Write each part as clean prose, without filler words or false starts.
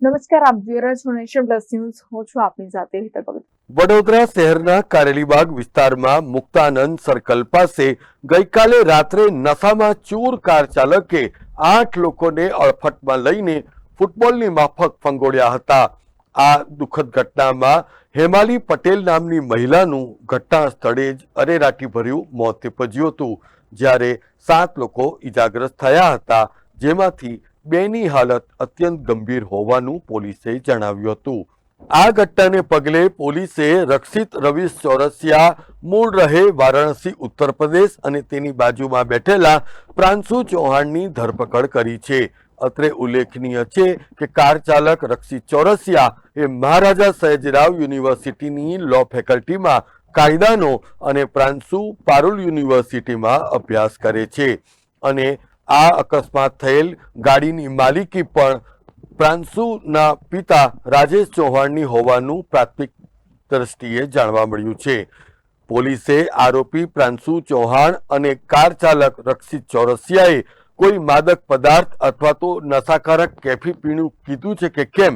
નમસ્કાર, આપ જોઈ રહ્યા છો નેશન પ્લસ ન્યૂઝ. હું છું આપની સાથે હેતલ ભગત. વડોદરા શહેરના કારેલીબાગ વિસ્તારમાં મુક્તાનંદ સર્કલ પાસે ગઈકાલે રાત્રે નશામાં ચૂર કાર ચાલકે 8 લોકોને અડફટમાં લઈને ફૂટબોલની માફક ફંગોળ્યા હતા. આ દુઃખદ ઘટનામાં હેમાલી પટેલ નામની મહિલાનું ઘટના સ્થળે જ અરેરાટીભર્યું મોત નીપજ્યું હતું, જ્યારે 7 લોકો ઈજાગ્રસ્ત થયા હતા, જેમાંથી 2ની હાલત અત્યંત ગંભીર હોવાનું પોલીસે જણાવ્યું હતું. આ ઘટનાને પગલે પોલીસે રક્ષિત રવીશ ચોરસિયા મૂળ રહે વારાણસી ઉત્તર પ્રદેશ અને તેની બાજુમાં બેઠેલા પ્રાંશુ ચૌહાણની ધરપકડ કરી છે. અત્રે ઉલ્લેખનીય છે કે કાર ચાલક રક્ષિત ચોરસિયા એ મહારાજા સયાજીરાવ યુનિવર્સિટીની લો ફેકલ્ટીમાં કાયદાનો અને પ્રાંશુ પારુલ યુનિવર્સિટીમાં અભ્યાસ કરે છે અને આ અકસ્માત થયેલ ગાડીની માલિકી પણ પ્રાંશુના પિતા રાજેશ ચૌહાણની હોવાનું પ્રાથમિક દ્રષ્ટિએ જાણવા મળ્યું છે. પોલીસે આરોપી પ્રાંશુ ચૌહાણ અને કાર ચાલક રક્ષિત ચોરસિયાએ કોઈ માદક પદાર્થ અથવા તો નશાકારક કેફી પીણું કીધું છે કે કેમ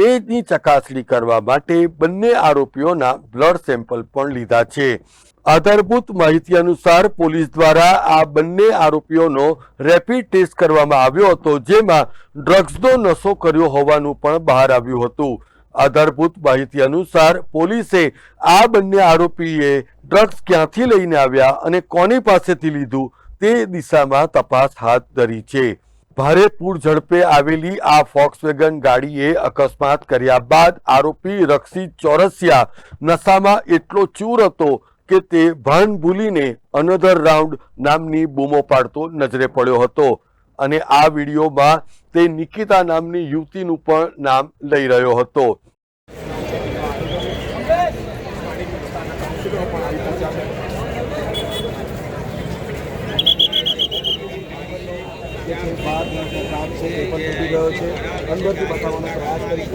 એની ચકાસણી કરવા માટે બંને આરોપીઓના બ્લડ સેમ્પલ પણ લીધા છે. આધારભૂત માહિતી અનુસાર પોલીસ દ્વારા આ બંને આરોપીઓનો રેપિડ ટેસ્ટ કરવામાં આવ્યો હતો, જેમાં ડ્રગ્સનો નશો કર્યો હોવાનું પણ બહાર આવ્યું હતું. આધારભૂત માહિતી અનુસાર પોલીસે આ બંને આરોપીએ ડ્રગ્સ ક્યાંથી લઈને આવ્યા અને કોની પાસેથી લીધું તે દિશામાં તપાસ હાથ ધરી છે. ભારે પૂર ઝડપે આવેલી આ ફોક્સવેગન ગાડીએ અકસ્માત કર્યા બાદ આરોપી રક્ષિત ચોરસિયા નશામાં એટલો ચૂર હતો કે તે ભાન ભૂલીને અનધર રાઉન્ડ નામની બૂમો પાડતો નજરે પડ્યો હતો અને આ વિડીયોમાં તે નિકિતા નામની યુવતીનું પણ નામ લઈ રહ્યો હતો. અંદરથી બતાવવાનો પ્રયાસ કરી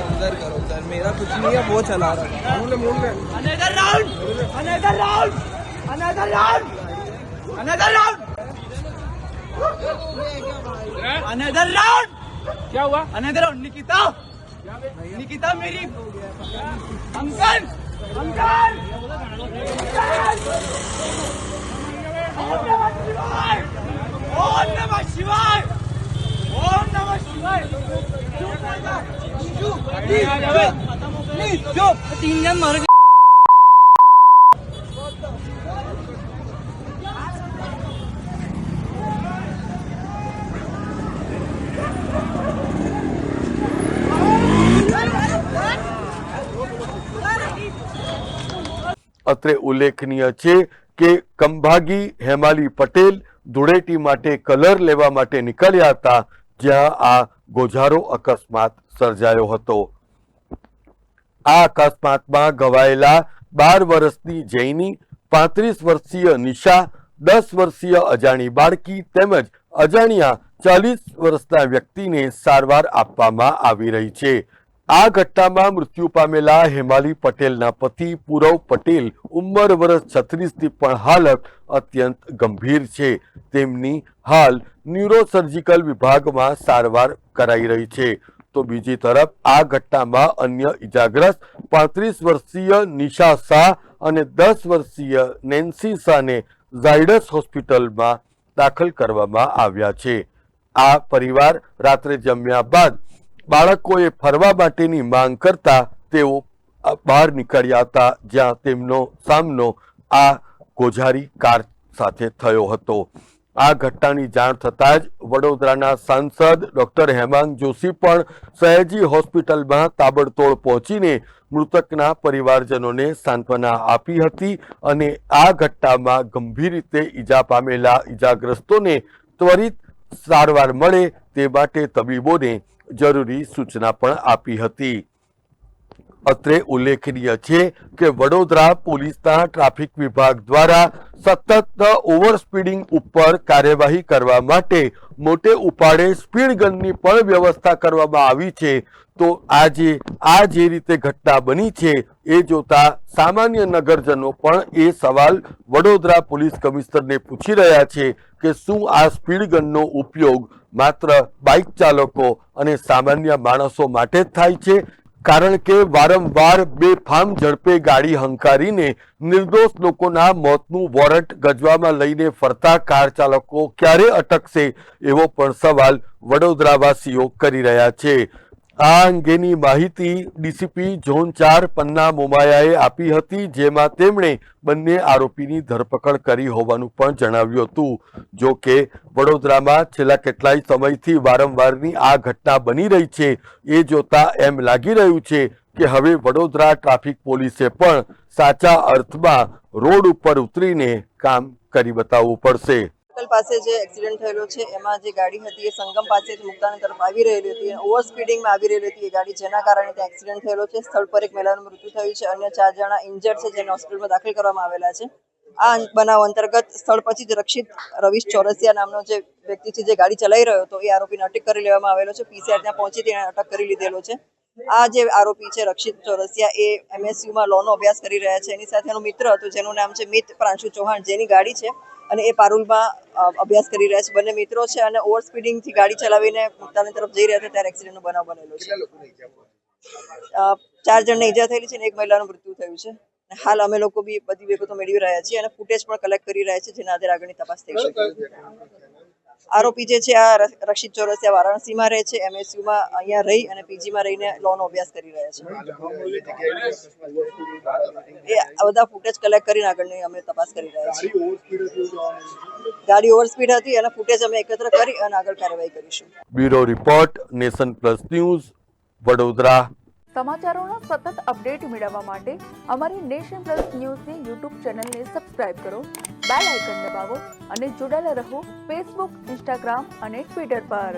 अंदर करो सर, मेरा कुछ नहीं है, वो चला रहा है. Another round, another round, another round, another round, another round. क्या हुआ? Another round. निकिता, निकिता मेरी अंकल, अंकल, ओम नमः शिवाय, ओम नमः शिवाय, ओम नमः शिवाय. प्लीज जो 3 जन मर गए. અત્રે ઉલ્લેખનીય છે કે કંભાગી હેમાલી પટેલ ધૂળેટી માટે કલર લેવા માટે નીકળ્યા હતા, જ્યાં આ ગોઝારો અકસ્માત સર્જાયો હતો. આ અકસ્માતમાં ઘવાયેલા 12 વર્ષની જૈની, 35 વર્ષીય નિશા, 10 વર્ષીય અજાણી બાળકી તેમજ અજાણ્યા 40 વર્ષના વ્યક્તિને સારવાર આપવામાં આવી રહી છે. આ ઘટનામાં મૃત્યુ પામેલા હેમાલી પટેલના પતિ પૂરવ પટેલ ઉંમર વર્ષ 36ની પણ હાલત અત્યંત ગંભીર છે. તેમની હાલ ન્યુરોસર્જિકલ વિભાગમાં સારવાર કરાઈ રહી છે. તો બીજી તરફ આ ઘટનામાં અન્ય ઈજાગ્રસ્ત 35 વર્ષીય નિશા શાહ અને 10 વર્ષીય નેન્સી શાહને ઝાયડસ હોસ્પિટલમાં દાખલ કરવામાં આવ્યા છે. આ પરિવાર રાત્રે જમ્યા બાદ બાળકોએ ફરવા માટેની માંગ કરતા તેઓ બહાર નીકળ્યા હતા, જ્યાં તેમનો સામનો આ ગોઝારી કાર સાથે થયો હતો. આ ઘટનાની જાણ થતાં જ વડોદરાના સાંસદ ડોક્ટર હેમાંગ જોશી પણ સયાજી હોસ્પિટલમાં તાબડતોડ પહોંચીને મૃતકના પરિવારજનોને સાંત્વના આપી હતી અને આ ઘટનામાં ગંભીર રીતે ઈજા પામેલા ઈજાગ્રસ્તોને ત્વરિત સારવાર મળે તે માટે તબીબોને જરૂરી સૂચના પણ આપી હતી. અત્રે ઉલ્લેખનીય છે કે વડોદરા પોલીસના ટ્રાફિક વિભાગ દ્વારા સતત ઓવર સ્પીડિંગ ઉપર કાર્યવાહી કરવા માટે મોટે ઉપાડે સ્પીડ ગનની પણ વ્યવસ્થા કરવામાં આવી છે. તો આ જે રીતે ઘટના બની છે એ જોતા સામાન્ય નગરજનો પણ એ સવાલ વડોદરા પોલીસ કમિશનરને પૂછી રહ્યા છે કે શું આ સ્પીડ ગનનો ઉપયોગ માત્ર બાઇક ચાલકો અને સામાન્ય માણસો માટે જ થાય છે? કારણ કે વારંવાર બેફામ ઝડપે ગાડી હંકારીને નિર્દોષ લોકોના મોતનું વોરંટ ગજવામાં લઈને ફરતા કાર ચાલકો ક્યારે અટકશે એવો પણ સવાલ વડોદરાવાસીઓ કરી રહ્યા છે. આ અંગેની માહિતી ડીસીપી ઝોન 4 પન્ના મોમાયાએ આપી હતી, જેમાં તેમણે બંને આરોપીની ધરપકડ કરી હોવાનું પણ જણાવ્યું હતું. જો કે વડોદરામાં છેલ્લા કેટલાય સમયથી વારંવારની આ ઘટના બની રહી છે એ જોતા એમ લાગી રહ્યું છે કે હવે વડોદરા ટ્રાફિક પોલીસે પણ સાચા અર્થમાં રોડ ઉપર ઉતરીને કામ કરી બતાવવું પડશે. પાસે જે એક્સિડન્ટ થયેલો છે એમાં જે ગાડી હતી એ સંગમ પાસેથી મુક્તાનંદ તરફ આવી રહેલી હતી અને ઓવર સ્પીડિંગમાં આવી રહેલી હતી એ ગાડી, જેના કારણે ત્યાં એક્સિડન્ટ થયેલો છે. સ્થળ પર એક મહિલાનું મૃત્યુ થયું છે, અન્ય 4 જણા ઇન્જર્ડ છે જેને હોસ્પિટલમાં દાખલ કરવામાં આવેલા છે. આ બનાવ અંતર્ગત સ્થળ પછી જ રક્ષિત રવીશ ચોરસિયા નામનો જે વ્યક્તિ છે જે ગાડી ચલાવી રહ્યો હતો એ આરોપીને અટક કરી લેવામાં આવેલો છે. પીસીઆર ત્યાં પહોંચી તેને અટક કરી લીધેલો છે. આ જે આરોપી છે રક્ષિત ચોરસિયા એ MSUમાં લોનો અભ્યાસ કરી રહ્યા છે. એની સાથે એનો મિત્ર હતો જેનું નામ છે મિત પ્રાંશુ ચૌહાણ, જેની ગાડી છે અને એ પારુલમાં અભ્યાસ કરી રહ્યા છે. બંને મિત્રો છે અને ઓવર સ્પીડિંગથી ગાડી ચલાવીને મુક્તાનંદ તરફ જઈ રહ્યા હતા ત્યારે એક્સિડન્ટનો બનાવ બનેલો છે. 4 જણને ઈજા થયેલી છે અને એક મહિલાનું મૃત્યુ થયું છે. હાલ અમે લોકો બી બધી વિગતો મેળવી રહ્યા છીએ અને ફૂટેજ પણ કલેક્ટ કરી રહ્યા છીએ, જેના આધારે આગળની તપાસ થઈ શકે. આરોપી જે છે આ રક્ષિત ચોરસિયા વારાણસીમાં રહે છે. MSUમાં અહીંયા રહી અને પીજીમાં રહીને લોનો અભ્યાસ કરી રહ્યા છે. એ બધા ફૂટેજ કલેક્ટ કરીને આગળની અમે તપાસ કરી રહ્યા છીએ. ગાડી ઓવર સ્પીડ હતી અને ફૂટેજ અમે એકત્ર કરી અને આગળ કાર્યવાહી કરીશું. Bureau report, nation plus news, Vadodara. સમાચારોના સતત અપડેટ મેળવવા માટે અમારી નેશન પ્લસ ન્યૂઝની યુટ્યુબ ચેનલને સબસ્ક્રાઇબ કરો, બેલ આઇકન દબાવો અને જોડાયેલા રહો ફેસબુક, ઇન્સ્ટાગ્રામ અને ટ્વિટર પર.